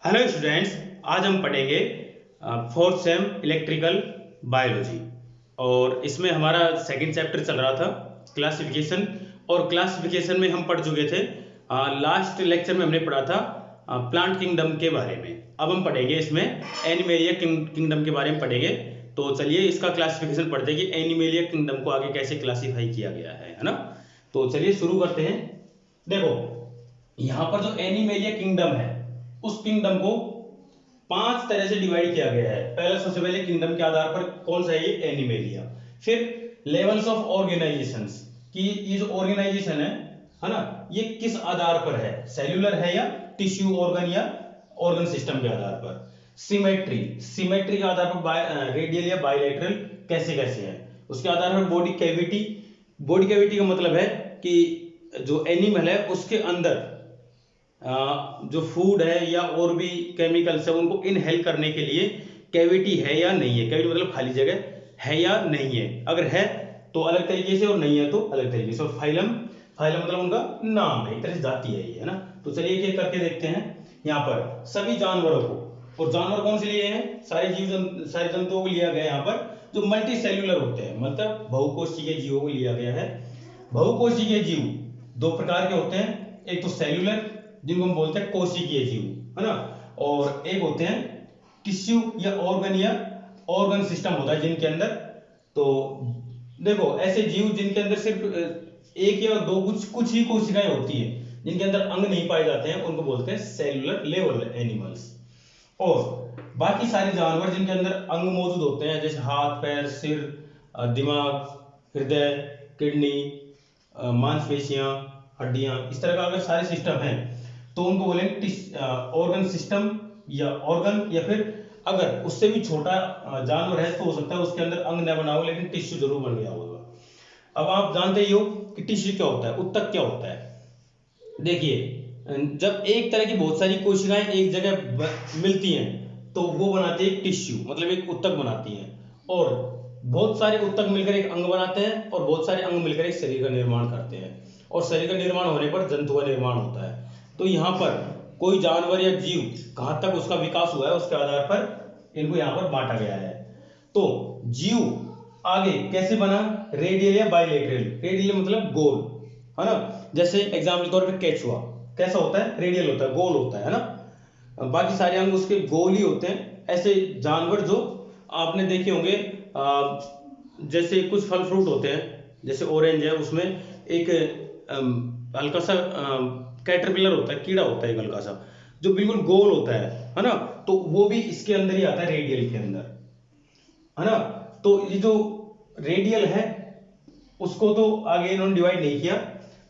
Hello students, आज हम पढ़ेंगे फोर्थ सेम इलेक्ट्रिकल बायोलॉजी। और इसमें हमारा सेकंड चैप्टर चल रहा था क्लासिफिकेशन। और क्लासिफिकेशन में हम पढ़ चुके थे, लास्ट लेक्चर में हमने पढ़ा था प्लांट किंगडम के बारे में। अब हम पढ़ेंगे इसमें एनिमेलिया किंगडम के बारे में पढ़ेंगे। तो चलिए इसका क्लासिफिकेशन पढ़ते हैं कि एनिमेलिया किंगडम को आगे कैसे क्लासीफाई किया गया है ना। तो चलिए शुरू करते हैं। देखो, यहाँ पर जो एनिमेलिया किंगडम है उस किंगडम को 5 तरह से डिवाइड किया गया है। पहले सबसे पहले किंगडम के आधार पर कौन सा है, ये एनिमेलिया। फिर लेवल्स ऑफ ऑर्गेनाइजेशंस, कि ये जो ऑर्गेनाइजेशन है ना, ये किस आधार पर है, सेल्यूलर है या टिश्यू ऑर्गन या ऑर्गन सिस्टम के आधार पर। सिमेट्री, सिमेट्री के आधार पर रेडियल या बायलैटरल कैसे कैसे है। उसके आधार पर बॉडी कैविटी, बॉडी कैविटी का मतलब है कि जो एनिमल है उसके अंदर जो फूड है या और भी केमिकल्स है उनको इनहेल करने के लिए कैविटी है या नहीं है। कैविटी मतलब खाली जगह है या नहीं है। अगर है तो अलग तरीके से और नहीं है तो अलग तरीके से। और फाइलम, फाइलम मतलब उनका नाम है, एक तरह से जाति है ये, है ना। तो चलिए ये करके देखते हैं। यहाँ पर सभी जानवरों को, और जानवर कौन से लिए हैं, सारे जंतुओं को लिया गया। यहाँ पर जो मल्टी सेल्यूलर होते हैं मतलब बहुकोशिकीय जीवों को लिया गया है। बहुकोशिकीय जीव 2 प्रकार के होते हैं, एक तो सेल्यूलर जिनको हम बोलते हैं कोशिकीय जीव, है ना, और एक होते हैं टिश्यू या ऑर्गन सिस्टम होता है जिनके अंदर। तो देखो, ऐसे जीव जिनके अंदर सिर्फ एक या दो कुछ ही कोशिकाएं होती हैं, जिनके अंदर अंग नहीं पाए जाते हैं, उनको बोलते हैं सेल्यूलर लेवल एनिमल्स। और बाकी सारे जानवर जिनके अंदर अंग मौजूद होते हैं, जैसे हाथ पैर सिर दिमाग हृदय किडनी मांसपेशियां हड्डियां, इस तरह का अगर सारे सिस्टम हैं तो उनको बोलेंगे ऑर्गन सिस्टम या ऑर्गन। या फिर अगर उससे भी छोटा जानवर है तो हो सकता है उसके अंदर अंग न बना हो लेकिन टिश्यू जरूर बन गया होगा। अब आप जानते ही हो कि टिश्यू क्या होता है, उत्तक क्या होता है। देखिए, जब एक तरह की बहुत सारी कोशिकाएं एक जगह मिलती हैं तो वो बनाती है टिश्यू, मतलब एक उत्तक बनाती हैं। और बहुत सारे उत्तक मिलकर एक अंग बनाते हैं और बहुत सारे अंग मिलकर एक शरीर का निर्माण करते हैं। और शरीर का निर्माण होने पर जंतु का निर्माण होता है। तो यहाँ पर कोई जानवर या जीव कहाँ तक उसका विकास हुआ है उसके आधार पर इनको यहाँ पर बांटा गया है। तो जीव आगे कैसे बना, रेडियल या बायलैटरल। रेडियल मतलब गोल, है ना। जैसे एग्जाम्पल के तौर पे केचुआ कैसा होता है, रेडियल होता है, गोल होता है ना। बाकी सारे अंग उसके गोल ही होते हैं। ऐसे जानवर जो आपने देखे होंगे, जैसे कुछ फल फ्रूट होते हैं, जैसे ऑरेंज है, उसमें एक हल्का सा कैटरपिलर होता है, कीड़ा होता है एक हल्का सा, जो बिल्कुल गोल होता है ना। तो वो भी इसके अंदर ही आता है, रेडियल के अंदर, है ना। तो ये जो रेडियल है उसको तो आगे इन्होंने डिवाइड नहीं किया।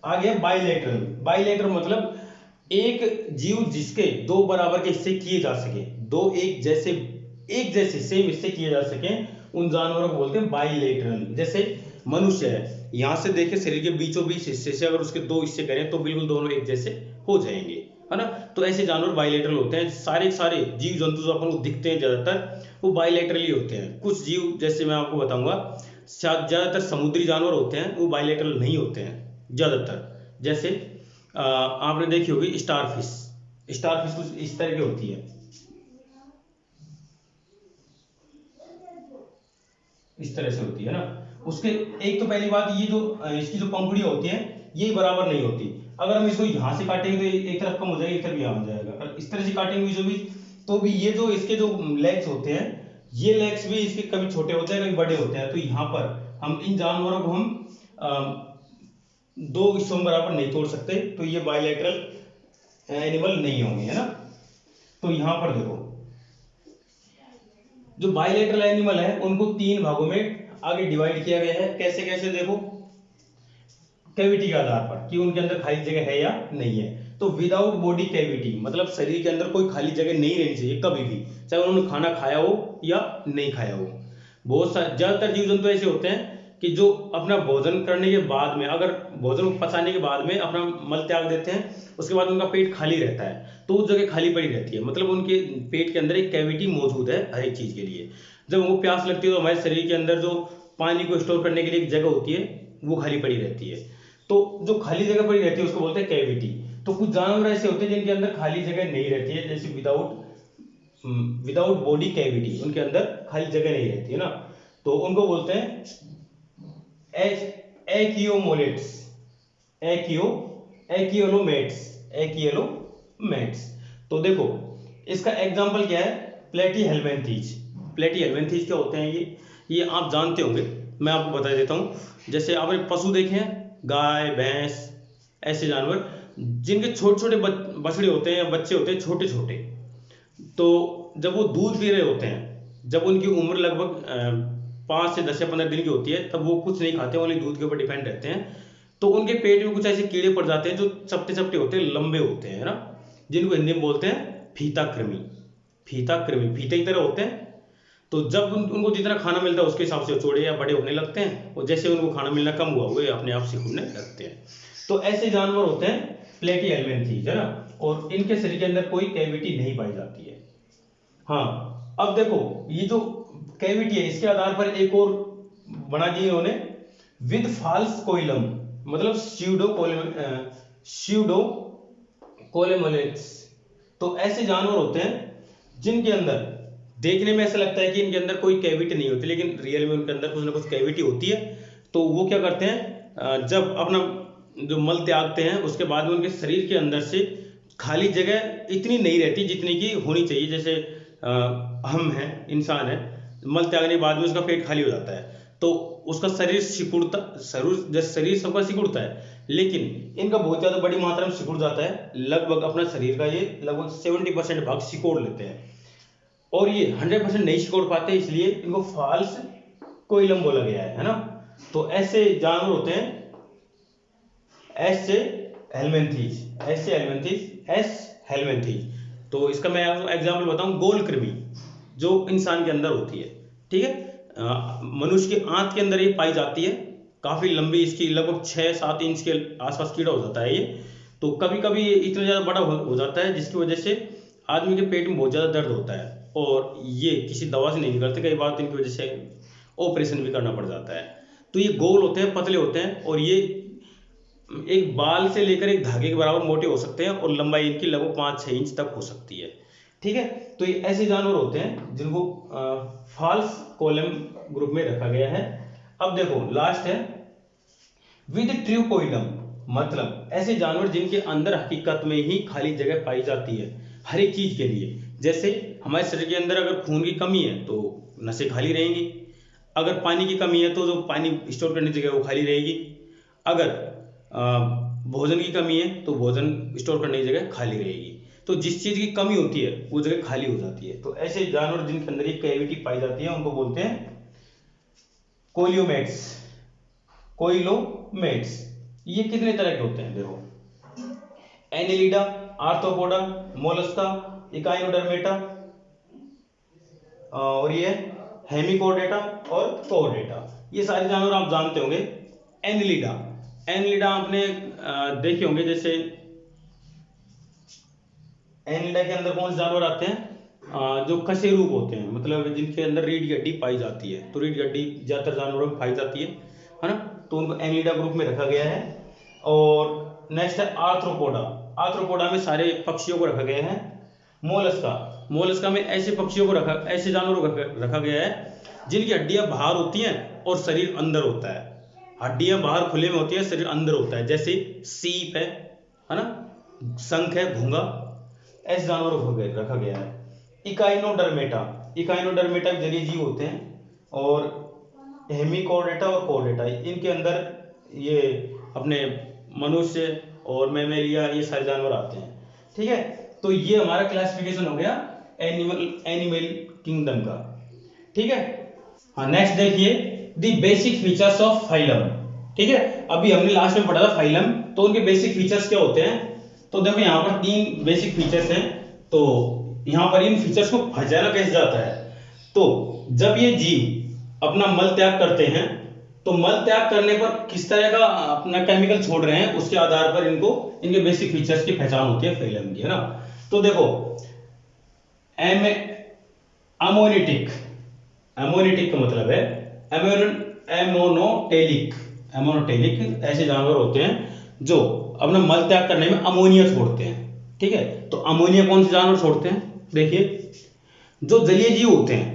आगे बायलैटरल, बायलैटरल मतलब एक जीव जिसके 2 बराबर के हिस्से किए जा सके, 2 एक जैसे सेम हिस्से किए जा सके, उन जानवरों को बोलते हैं बायलैटरल। जैसे मनुष्य है, यहां से देखे शरीर के बीचों बीच हिस्से से अगर उसके 2 हिस्से करें तो बिल्कुल दोनों एक जैसे हो जाएंगे, है ना। तो ऐसे जानवर बायलैटरल होते हैं। सारे जीव जंतु जो अपन को दिखते हैं ज्यादातर वो बायलैटरल ही होते हैं। कुछ जीव जैसे मैं आपको बताऊंगा, ज्यादातर समुद्री जानवर होते हैं वो बायलैटरल नहीं होते हैं ज्यादातर। जैसे आपने देखी होगी स्टारफिश, स्टारफिश कुछ इस तरह की होती है, इस तरह से होती है ना। उसके एक तो पहली बात ये जो इसकी जो पंखुड़ियां होती हैं ये बराबर नहीं होती। अगर हम इसको यहां से काटेंगे तो एक तरफ कम हो जाएगा, एक तरफ यहां हो जाएगा। और इस तरह से काटेंगे जो भी, तो भी ये जो इसके जो लेग्स होते हैं, ये लेग्स भी इसके कभी छोटे होते हैं कभी बड़े होते हैं। तो यहाँ पर हम इन जानवरों को हम 2 हिस्सों में बराबर नहीं तोड़ सकते, तो ये बायलैटरल एनिमल नहीं होंगे, है ना। तो यहां पर देखो, जो बायलैटरल एनिमल है उनको 3 भागों में आगे डिवाइड किया गया है। कैसे कैसे, देखो, कैविटी के आधार पर कि उनके अंदर खाली जगह है या नहीं है। तो विदाउट बॉडी कैविटी मतलब शरीर के अंदर कोई खाली जगह नहीं रहनी चाहिए कभी भी, चाहे उन्होंने खाना खाया हो या नहीं खाया हो। बहुत सारे ज्यादातर जीव जंतु ऐसे होते हैं कि जो अपना भोजन करने के बाद में, अगर भोजन पचाने के बाद में अपना मल त्याग देते हैं, उसके बाद उनका पेट खाली रहता है, तो उस जगह खाली पड़ी रहती है, मतलब उनके पेट के अंदर एक कैविटी मौजूद है हर एक चीज के लिए। जब उनको प्यास लगती है तो हमारे शरीर के अंदर जो पानी को स्टोर करने के लिए एक जगह होती है वो खाली पड़ी रहती है। तो जो खाली जगह पड़ी रहती है उसको बोलते हैं कैविटी। तो कुछ जानवर ऐसे होते हैं जिनके अंदर खाली जगह नहीं रहती है, जैसे विदाउट बॉडी कैविटी, उनके अंदर खाली जगह नहीं रहती है ना, तो उनको बोलते हैं एक्योमोलेट्स, एक्योलोमेट्स। तो देखो इसका एग्जांपल क्या है, प्लेटीहेल्मिन्थीज। प्लेटीहेल्मिन्थीज क्या होते हैं, ये आप जानते होंगे, मैं आपको बता देता हूँ। जैसे आपने पशु देखे हैं, गाय भैंस, ऐसे जानवर जिनके छोटे छोटे बछड़े होते हैं या बच्चे होते हैं छोटे छोटे, तो जब वो दूध पी रहे होते हैं, जब उनकी उम्र लगभग 5 से 10 या 15 दिन की होती है, तब वो कुछ नहीं खाते, ओनली दूध के ऊपर डिपेंड रहते हैं। तो उनके पेट में कुछ ऐसे कीड़े पड़ जाते हैं जो चपटे चपटे होते हैं, लंबे होते हैं ना, जिनको हिंदी में बोलते हैं फीता कृमि। फीते की तरह होते हैं। तो जब उनको जितना खाना मिलता है उसके हिसाब से चौड़े या बड़े होने लगते हैं, और जैसे उनको खाना मिलना कम हुआ वे अपने आप सिकुड़ने लगते हैं। तो ऐसे जानवर होते हैं प्लेटीहेल्मिन्थीज, है ना, और इनके शरीर के अंदर कोई कैविटी नहीं पाई जाती है। हाँ, अब देखो ये जो कैविटी है इसके आधार पर एक और बना दी इन्होंने, विद फॉल्स कोइलम, मतलब स्यूडो कोलेमोलेट्स। तो ऐसे जानवर होते हैं जिनके अंदर देखने में ऐसा लगता है कि इनके अंदर कोई कैविटी नहीं होती, लेकिन रियल में उनके अंदर कुछ ना कुछ कैविटी होती है। तो वो क्या करते हैं, जब अपना जो मल त्यागते हैं उसके बाद में उनके शरीर के अंदर से खाली जगह इतनी नहीं रहती जितनी की होनी चाहिए। जैसे हम हैं, इंसान है, मल त्यागने के बाद में उसका पेट खाली हो जाता है, तो उसका शरीर शरीर सबका सिकुड़ता है, लेकिन इनका बहुत ज्यादा बड़ी मात्रा में सिकुड़ जाता है। लगभग अपना शरीर का ये लगभग 70% भाग सिकोड़ लेते हैं, और ये 100% नहीं सिकोड़ पाते, इसलिए इनको फॉल्स कोइलम बोला गया है ना। तो ऐसे जानवर होते हैं हेल्मिन्थीज। तो इसका मैं आपको एग्जाम्पल बताऊं, गोल कृमि जो इंसान के अंदर होती है, ठीक है, मनुष्य के आंत के अंदर ये पाई जाती है, काफी लंबी, इसकी लगभग 6-7 इंच के आसपास कीड़ा हो जाता है ये। तो कभी कभी ये इतना ज्यादा बड़ा हो जाता है जिसकी वजह से आदमी के पेट में बहुत ज्यादा दर्द होता है, और ये किसी दवा से नहीं निकलते, कई बार तो इनकी वजह से ऑपरेशन भी करना पड़ जाता है। तो ये गोल होते हैं, पतले होते हैं, और ये एक बाल से लेकर एक धागे के बराबर मोटे हो सकते हैं, और लंबाई इनकी लगभग 5-6 इंच तक हो सकती है, ठीक है। तो ये ऐसे जानवर होते हैं जिनको फॉल्स कोलम ग्रुप में रखा गया है। अब देखो लास्ट है विद ट्रू कोइलम, मतलब ऐसे जानवर जिनके अंदर हकीकत में ही खाली जगह पाई जाती है हर एक चीज के लिए। जैसे हमारे शरीर के अंदर अगर खून की कमी है तो नसें खाली रहेंगी, अगर पानी की कमी है तो जो पानी स्टोर करने की जगह वो खाली रहेगी, अगर भोजन की कमी है तो भोजन स्टोर करने की जगह खाली रहेगी। तो जिस चीज की कमी होती है वो जगह खाली हो जाती है। तो ऐसे जानवर जिनके अंदर एक कैविटी पाई जाती है उनको बोलते हैं कोइलोमेट्स। ये कितने तरह के होते हैं देखो, एनिलिडा, आर्थ्रोपोडा, मोलस्का, इकाइनोडर्मेटा, और ये हेमिकोडेटा और कोडेटा। ये सारे जानवर आप जानते होंगे। एनिलिडा आपने देखे होंगे, जैसे एनिलिडा के अंदर कौन से जानवर आते हैं, जो कशेरुक होते हैं, मतलब जिनके अंदर रीढ़ की हड्डी पाई जाती है। तो रीढ़ की हड्डी ज्यादातर जानवरों में पाई जाती है ना, तो उनको एनिलिडा ग्रुप में रखा गया है। और नेक्स्ट है आर्थ्रोपोडा में सारे पक्षियों को रखा गया है। मोलस्का में ऐसे जानवरों को रखा गया है जिनकी हड्डियां बाहर होती हैं और शरीर अंदर होता है। हड्डियां बाहर खुले में होती है, शरीर अंदर होता है, जैसे सीप है ना, शंख है, घोंगा, ऐसे जानवरों को रखा गया है। इकाइनोडर्मेटा जलीय जीव होते हैं, और हेमिकोडेटा और कोडेटा इनके अंदर ये अपने मनुष्य और मैमेलिया ये सारे जानवर आते हैं, ठीक है। तो ये हमारा क्लासिफिकेशन हो गया एनिमल किंगडम का, ठीक है। हाँ, नेक्स्ट देखिए the basic features of phylum, ठीक है। अभी हमने लास्ट में पढ़ा था फाइलम, तो उनके बेसिक फीचर्स क्या होते हैं। तो देखो यहाँ पर 3 बेसिक फीचर्स हैं। तो यहाँ पर इन फीचर्स को पहचाना कैसे जाता है, तो जब ये जीव अपना मल त्याग करते हैं तो मल त्याग करने पर किस तरह का अपना केमिकल छोड़ रहे हैं उसके आधार पर इनके बेसिक फीचर्स की पहचान होती है फाइलम की, है ना। तो देखो अमोनिटिक का मतलब है एमोनोटेलिक। ऐसे जानवर होते हैं जो अपना मल त्याग करने में अमोनिया छोड़ते हैं। ठीक है, तो अमोनिया कौन से जानवर छोड़ते हैं? देखिए, जो जलीय जीव होते हैं,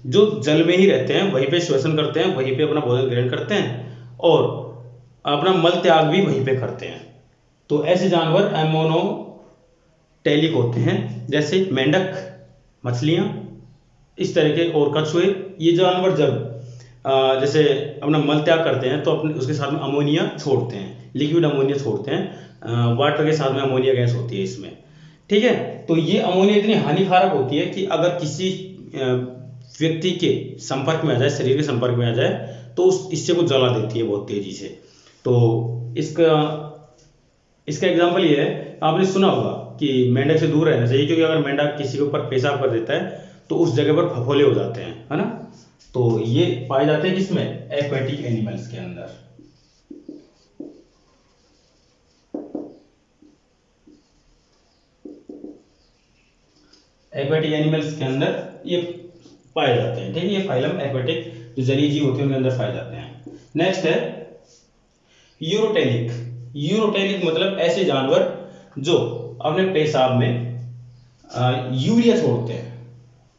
जो जल में ही रहते हैं, वहीं पे श्वसन करते हैं, वहीं पे अपना भोजन ग्रहण करते हैं और अपना मल त्याग भी वहीं पे करते हैं। तो ऐसे जानवर एमोनोटेलिक होते हैं, जैसे मेंढक, मछलियां, इस तरह के और कछुए। ये जानवर जब जैसे अपना मल त्याग करते हैं तो अपने उसके साथ में अमोनिया छोड़ते हैं, लिक्विड अमोनिया छोड़ते हैं, वाटर के साथ में अमोनिया गैस होती है इसमें। ठीक है, तो ये अमोनिया इतनी हानिकारक होती है कि अगर किसी व्यक्ति के संपर्क में आ जाए, शरीर के संपर्क में आ जाए, तो इससे वो जला देती है बहुत तेजी से। तो इसका एग्जाम्पल ये है, आपने सुना होगा कि मेंढक से दूर रहना चाहिए, क्योंकि अगर मेंढक किसी के ऊपर पेशाब कर देता है तो उस जगह पर फफोले हो जाते हैं, है ना। तो ये पाए जाते हैं किसमें? एक्वेटिक एनिमल्स के अंदर। एक्वेटिक एनिमल्स के अंदर ये पाए जाते हैं। ठीक है, ये फाइलम एक्वेटिक जो जलीय जीव होते हैं उनके अंदर पाए जाते हैं। नेक्स्ट है यूरोटेलिक। यूरोटेलिक मतलब ऐसे जानवर जो अपने पेशाब में यूरिया छोड़ते हैं।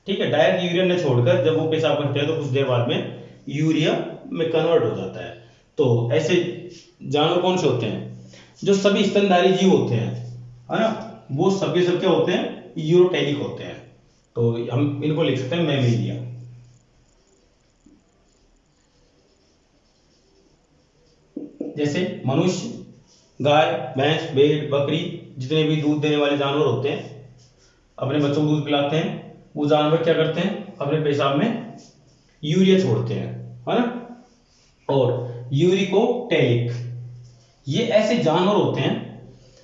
ठीक है, डायरेक्ट यूरिया न छोड़कर जब वो पेशाब करते हैं तो कुछ देर बाद में यूरिया में कन्वर्ट हो जाता है। तो ऐसे जानवर कौन से होते हैं? जो सभी स्तनधारी जीव होते हैं, है ना, वो सभी सब क्या होते हैं? यूरोटेलिक होते हैं। तो हम इनको लिख सकते हैं मैमेलिया। जैसे मनुष्य, गाय, भैंस, भेड़, बकरी, जितने भी दूध देने वाले जानवर होते हैं, अपने बच्चों को दूध पिलाते हैं, वो जानवर क्या करते हैं? अपने पेशाब में यूरिया छोड़ते हैं, है ना। और यूरिकोटेलिक, ये ऐसे जानवर होते हैं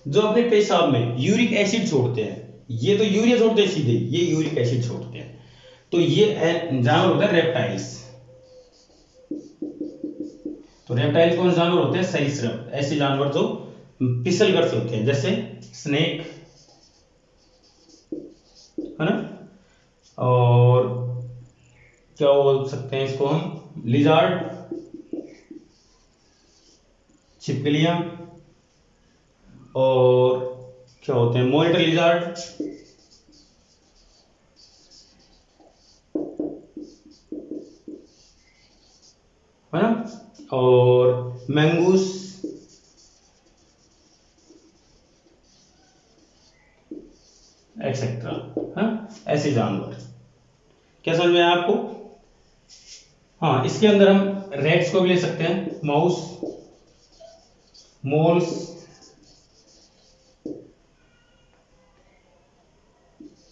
जो अपने पेशाब में यूरिक एसिड छोड़ते हैं। ये तो यूरिया छोड़ते हैं सीधे, ये यूरिक एसिड छोड़ते हैं। तो ये जानवर होते हैं रेप्टाइल्स। तो रेप्टाइल्स कौन से जानवर होते हैं? सरीसृप, ऐसे जानवर जो फिसलकर से होते हैं, जैसे स्नेक, है ना। और क्या बोल सकते हैं इसको हम? लिजार्ड, छिपकलियां, और क्या होते हैं? मॉनिटर लिजार्ड, है ना, और मैंगूस, एक्सेट्रा। हाँ, ऐसे जानवर। क्या समझ में आया आपको? हाँ, इसके अंदर हम रैट्स को भी ले सकते हैं, माउस, मोल्स,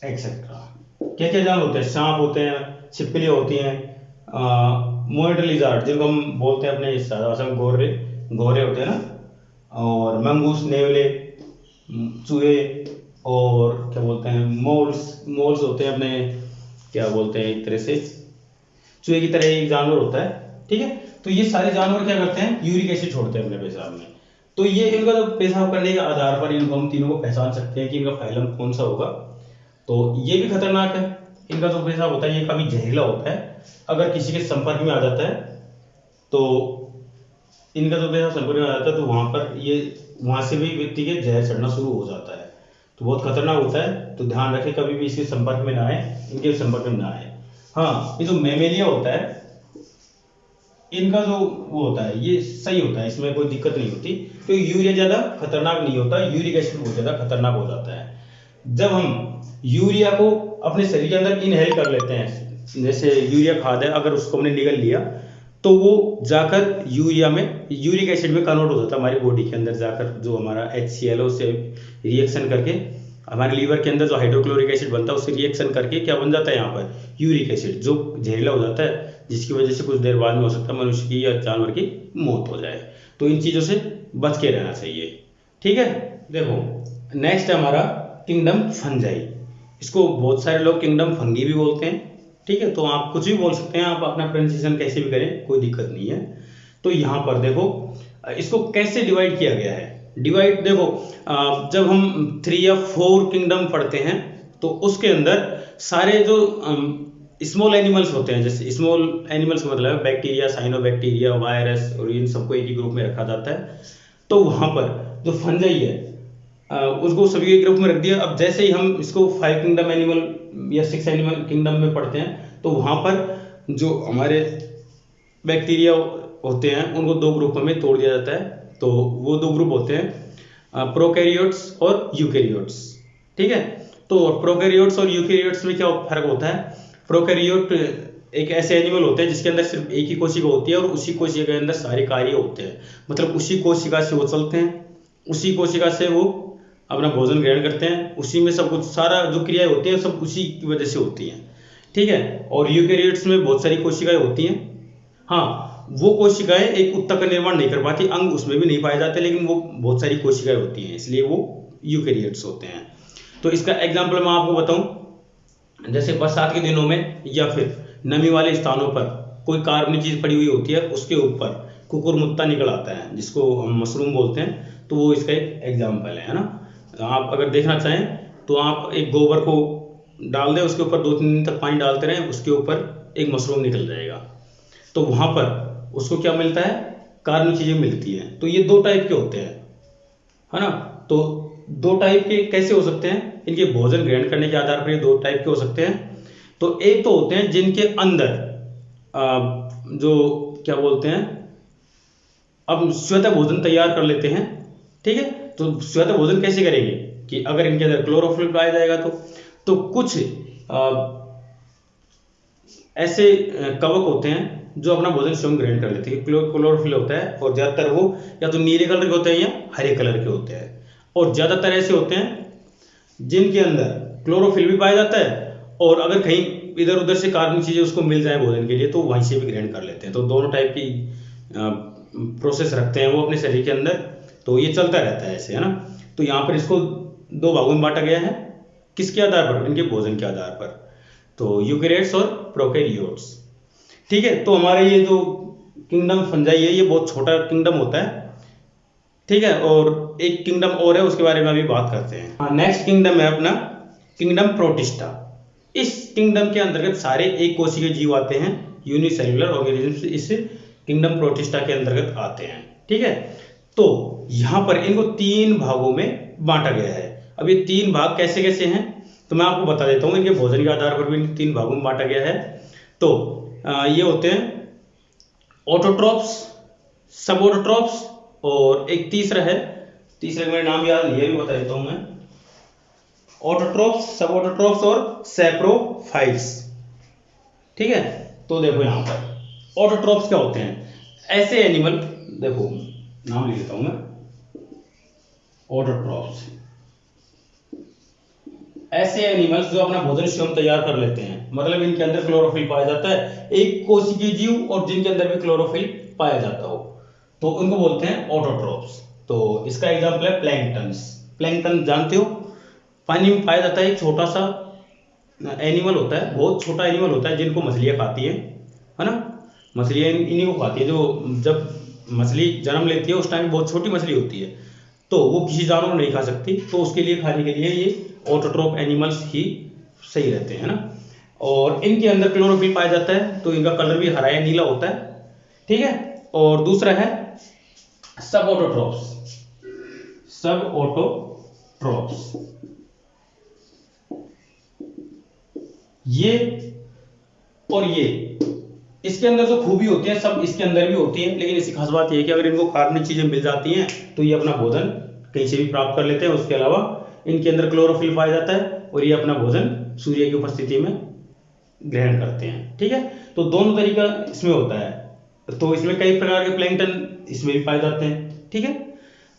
एक्सेट्रा। क्या क्या जानवर होते हैं? सांप होते हैं, छिपकलियां होती हैं, मॉनिटर लिजार्ड जिनको हम बोलते हैं अपने सादा भाषा में गोरे होते हैं ना, और मंगूस, नेवले, चूहे, और क्या बोलते हैं? मोल्स होते हैं अपने, क्या बोलते हैं, एक तरह से चूहे की तरह एक जानवर होता है। ठीक है, तो ये सारे जानवर क्या करते हैं? यूरिक एसिड छोड़ते हैं अपने पेशाब में। तो ये इनका जो पेशाब करने के आधार पर इनको हम तीनों को पहचान सकते हैं कि इनका फाइलम कौन सा होगा। तो ये भी खतरनाक है। इनका जो पेशाब होता है ये काफी जहरीला होता है। अगर किसी के संपर्क में आ जाता है तो इनका जो पेशाब संपर्क में आ जाता है तो वहां से भी व्यक्ति के जहर चढ़ना शुरू हो जाता है। तो बहुत खतरनाक होता है। तो ध्यान रखें, कभी भी इसके संपर्क में ना आए, इनके संपर्क में ना आए। हाँ, ये जो मैमेलिया होता है इनका जो वो होता है ये सही होता है, इसमें कोई दिक्कत नहीं होती। तो यूरिया ज्यादा खतरनाक नहीं होता, यूरिक एसिड बहुत ज्यादा खतरनाक हो जाता है। जब हम यूरिया को अपने शरीर के अंदर इनहेल कर लेते हैं, जैसे यूरिया खाद है, अगर उसको हमने निगल लिया तो वो जाकर यूरिक एसिड में कन्वर्ट हो जाता है हमारी बॉडी के अंदर जाकर, जो हमारा HCl से रिएक्शन करके हमारे लीवर के अंदर जो हाइड्रोक्लोरिक एसिड बनता है उससे रिएक्शन करके क्या बन जाता है यहाँ पर? यूरिक एसिड, जो जहरीला हो जाता है, जिसकी वजह से कुछ देर बाद में हो सकता है मनुष्य की या जानवर की मौत हो जाए। तो इन चीजों से बच के रहना चाहिए। ठीक है, देखो नेक्स्ट है हमारा किंगडम फंजाई। इसको बहुत सारे लोग किंगडम फंगी भी बोलते हैं। ठीक है, तो आप कुछ भी बोल सकते हैं, आप अपना प्रोनाउंसिएशन कैसे भी करें, कोई दिक्कत नहीं है। तो यहाँ पर देखो इसको कैसे डिवाइड किया गया है। डिवाइड देखो, जब हम 3 या 4 किंगडम पढ़ते हैं तो उसके अंदर सारे जो स्मॉल एनिमल्स होते हैं, जैसे स्मॉल एनिमल्स का मतलब बैक्टीरिया, साइनोबैक्टीरिया, वायरस, और इन सबको एक ही ग्रुप में रखा जाता है। तो वहां पर जो फंजाई है उसको सभी के ग्रुप में रख दिया। अब जैसे ही हम इसको 5 किंगडम एनिमल या 6 एनिमल किंगडम में पढ़ते हैं तो वहाँ पर जो हमारे बैक्टीरिया होते हैं उनको 2 ग्रुप में तोड़ दिया जाता है। तो वो 2 ग्रुप होते हैं प्रोकैरियोट्स और यूकैरियोट्स। ठीक है, तो प्रोकैरियोट्स और यूकैरियोट्स में क्या फर्क होता है? प्रोकैरियोट एक ऐसे एनिमल होते हैं जिसके अंदर सिर्फ एक ही कोशिका होती है और उसी कोशिका के अंदर सारे कार्य होते हैं। मतलब उसी कोशिका से वो चलते हैं, उसी कोशिका से वो अपना भोजन ग्रहण करते हैं, उसी में सब कुछ सारा जो क्रियाएं होती हैं सब उसी की वजह से होती हैं। ठीक है, और यूकैरियोट्स में बहुत सारी कोशिकाएं होती हैं। हाँ, वो कोशिकाएं एक ऊतक का निर्माण नहीं कर पाती, अंग उसमें भी नहीं पाए जाते, लेकिन वो बहुत सारी कोशिकाएं होती हैं, इसलिए वो यूकैरियोट्स होते हैं। तो इसका एग्जाम्पल मैं आपको बताऊं, जैसे बरसात के दिनों में या फिर नमी वाले स्थानों पर कोई कार्बनिक चीज पड़ी हुई होती है, उसके ऊपर कुकुरमुत्ता निकल आता है जिसको हम मशरूम बोलते हैं, तो वो इसका एक एग्जाम्पल है ना। आप अगर देखना चाहें तो आप एक गोबर को डाल दें, उसके ऊपर 2-3 दिन तक पानी डालते रहें, उसके ऊपर एक मशरूम निकल जाएगा। तो वहां पर उसको क्या मिलता है? कार्बनिक चीजें मिलती हैं। तो ये 2 टाइप के होते हैं, है ना। तो 2 टाइप के कैसे हो सकते हैं? इनके भोजन ग्रहण करने के आधार पर ये 2 टाइप के हो सकते हैं। तो एक तो होते हैं जिनके अंदर जो क्या बोलते हैं, अब श्वेत भोजन तैयार कर लेते हैं। ठीक है, तो श्वेत भोजन कैसे करेंगे कि अगर इनके अंदर क्लोरोफिल पाया जाएगा तो कुछ ऐसे कवक होते हैं जो अपना भोजन स्वयं ग्रहण कर लेते हैं। क्लोरोफिल होता है और ज्यादातर वो या तो नीले कलर के होते हैं या हरे कलर के होते हैं। और ज्यादातर ऐसे होते हैं जिनके अंदर क्लोरोफिल भी पाया जाता है और अगर कहीं इधर उधर से कार्बनिक चीजें उसको मिल जाए भोजन के लिए तो वहीं से भी ग्रहण कर लेते हैं। तो दोनों टाइप की प्रोसेस रखते हैं वो अपने शरीर के अंदर। तो ये चलता रहता है ऐसे, है ना। तो यहाँ पर इसको 2 भागों में बांटा गया है, किसके आधार पर? इनके भोजन के आधार पर। तो यूकैरियोट्स और प्रोकैरियोट्स। ठीक है, तो हमारे ये जो किंगडम फंजाई है ये बहुत छोटा किंगडम होता है। ठीक है, और एक किंगडम और है उसके बारे में अभी बात करते हैं। हाँ, नेक्स्ट किंगडम है अपना किंगडम प्रोटिस्टा। इस किंगडम के अंतर्गत सारे एक कोशिकीय जीव आते हैं, यूनिसेल्युलर ऑर्गेनिज्म इस किंगडम प्रोटिस्टा के अंतर्गत आते हैं। ठीक है, तो यहाँ पर इनको 3 भागों में बांटा गया है। अब ये 3 भाग कैसे कैसे हैं तो मैं आपको बता देता हूँ। इनके भोजन के आधार पर भी इनको 3 भागों में बांटा गया है। तो ये होते हैं ऑटोट्रॉप्स, सबऑटोट्रॉप्स और एक तीसरा है, तीसरे का मेरा नाम याद नहीं है, भी बता देता हूँ मैं। ऑटोट्रॉप्स, सबऑटोट्रॉप्स और सैप्रोफाइट्स। ठीक है, तो देखो यहाँ पर ऑटोट्रॉप्स क्या होते हैं? ऐसे एनिमल, देखो नाम लिख देता हूं मैं, ऑटोट्रॉप्स, ऐसे एनिमल्स जो अपना भोजन स्वयं तैयार कर लेते हैं। मतलब इनके अंदर क्लोरोफिल पाया जाता है, एक कोशिकीय जीव और जिनके अंदर भी क्लोरोफिल पाया जाता हो तो उनको बोलते हैं ऑटोट्रॉप्स। तो इसका एग्जांपल है प्लैंकटन्स। प्लैंकटन जानते हो, पानी में पाया जाता है, एक छोटा सा एनिमल होता है, बहुत छोटा एनिमल होता है जिनको मछलियां खाती है ना। मछलियां इन्हीं को खाती है। जो जब मछली जन्म लेती है उस टाइम बहुत छोटी मछली होती है, तो वो किसी जानवर को नहीं खा सकती, तो उसके लिए खाने के लिए ये ऑटोट्रॉप एनिमल्स ही सही रहते हैं ना। और इनके अंदर क्लोरोफिल पाया जाता है, तो इनका कलर भी हरा या नीला होता है। ठीक है, और दूसरा है सब ऑटोट्रॉप्स। सब ऑटोट्रॉप्स ये और ये, इसके अंदर जो खूबी होती है सब इसके अंदर भी होती है, लेकिन इसकी खास बात यह है कि अगर इनको कार्बनिक चीजें मिल जाती हैं तो ये अपना भोजन कहीं से भी प्राप्त कर लेते हैं। उसके अलावा इनके अंदर क्लोरोफिल पाया जाता है और ये अपना भोजन सूर्य की उपस्थिति में ग्रहण करते हैं। ठीक है, तो दोनों तरीका इसमें होता है। तो इसमें कई प्रकार के प्लैंकटन इसमें भी पाए जाते हैं। ठीक है,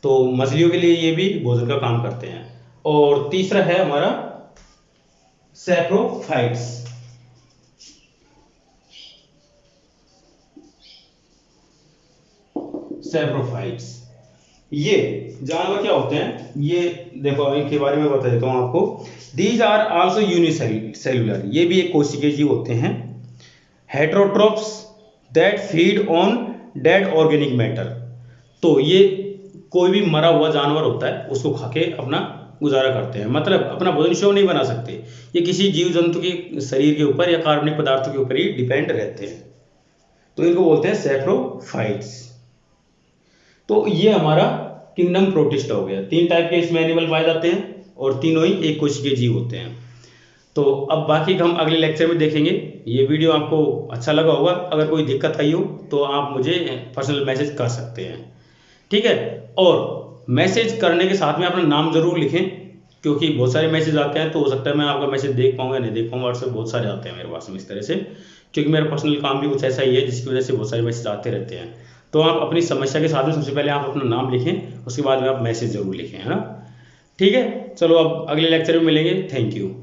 तो मछलियों के लिए ये भी भोजन का काम करते हैं। और तीसरा है हमारा सैप्रोफाइट्स। सैप्रोफाइट्स ये जानवर क्या होते हैं? ये देखो इनके बारे में बता देता हूं आपको। दीज आर आल्सो यूनिसेल्युलर, ये भी एक कोशिकीय जीव होते हैं। Heterotrophs that feed on dead organic matter. तो ये कोई भी मरा हुआ जानवर होता है उसको खा के अपना गुजारा करते हैं, मतलब अपना भोजन स्वयं नहीं बना सकते। ये किसी जीव जंतु के शरीर के ऊपर या कार्बनिक पदार्थों के ऊपर ही डिपेंड रहते हैं, तो इनको बोलते हैं सैप्रोफाइट्स। तो ये हमारा किंगडम प्रोटिस्टा हो गया। 3 टाइप के इसमें एनिमल पाए जाते हैं और तीनों ही एक कोशिकीय जीव होते हैं। तो अब बाकी का हम अगले लेक्चर में देखेंगे। ये वीडियो आपको अच्छा लगा होगा, अगर कोई दिक्कत आई हो तो आप मुझे पर्सनल मैसेज कर सकते हैं, ठीक है। और मैसेज करने के साथ में अपना नाम जरूर लिखें, क्योंकि बहुत सारे मैसेज आते हैं तो हो सकता है मैं आपका मैसेज देख पाऊंगा नहीं देख पाऊंगा। व्हाट्सएप बहुत सारे आते हैं मेरे पास में इस तरह से, क्योंकि मेरा पर्सनल काम भी कुछ ऐसा ही है जिसकी वजह से बहुत सारे मैसेज आते रहते हैं। तो आप अपनी समस्या के साथ में सबसे पहले आप अपना नाम लिखें, उसके बाद में आप मैसेज जरूर लिखें, है ना। ठीक है, चलो अब अगले लेक्चर में मिलेंगे। Thank you.